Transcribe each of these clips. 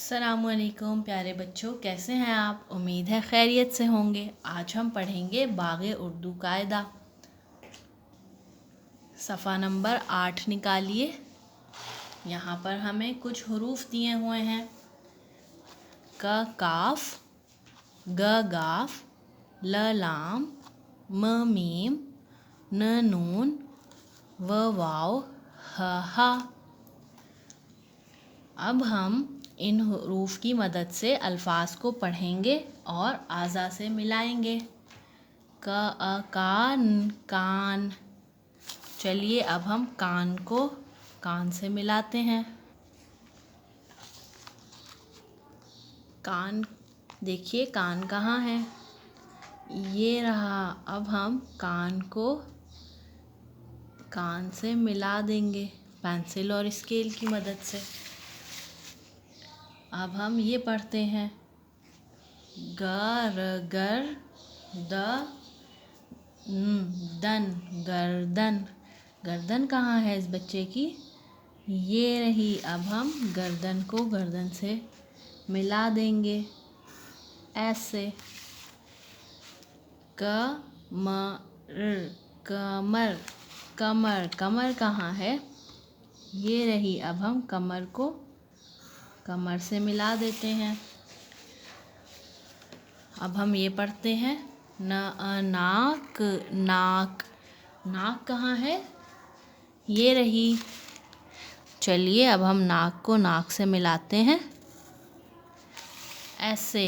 अस्सलामुअलैकुम प्यारे बच्चों, कैसे हैं आप। उम्मीद है खैरियत से होंगे। आज हम पढ़ेंगे बाग़े उर्दू कायदा। सफ़ा नंबर 8 निकालिए। यहाँ पर हमें कुछ हुरूफ दिए हुए हैं। क काफ, ग गाफ, ल लाम, म मीम, न नून, व वाव, ह हा। अब हम इन हुरूफ की मदद से अल्फाज को पढ़ेंगे और आज़ा से मिलाएंगे। क अ कान कान। चलिए अब हम कान को कान से मिलाते हैं। कान देखिए, कान कहाँ है, ये रहा। अब हम कान को कान से मिला देंगे पेंसिल और स्केल की मदद से। अब हम ये पढ़ते हैं गर गर द दन गर्दन। गर्दन कहाँ है इस बच्चे की, ये रही। अब हम गर्दन को गर्दन से मिला देंगे ऐसे। कमर कमर कमर कमर कहाँ है, ये रही। अब हम कमर को कमर से मिला देते हैं। अब हम ये पढ़ते हैं नाक नाक। नाक कहाँ है, ये रही। चलिए अब हम नाक को नाक से मिलाते हैं ऐसे।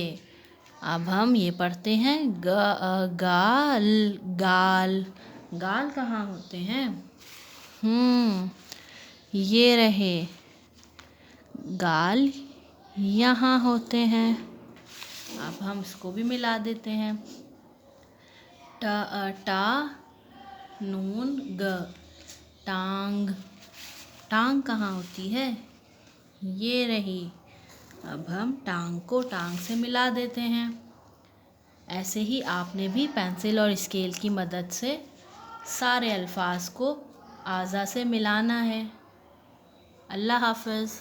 अब हम ये पढ़ते हैं गाल गाल। गाल कहाँ होते हैं, ये रहे। गाल यहाँ होते हैं। अब हम इसको भी मिला देते हैं। टा नून ग टांग। टांग कहाँ होती है, ये रही। अब हम टांग को टांग से मिला देते हैं। ऐसे ही आपने भी पेंसिल और स्केल की मदद से सारे अल्फाज को आज़ा से मिलाना है। अल्लाह हाफ़िज़।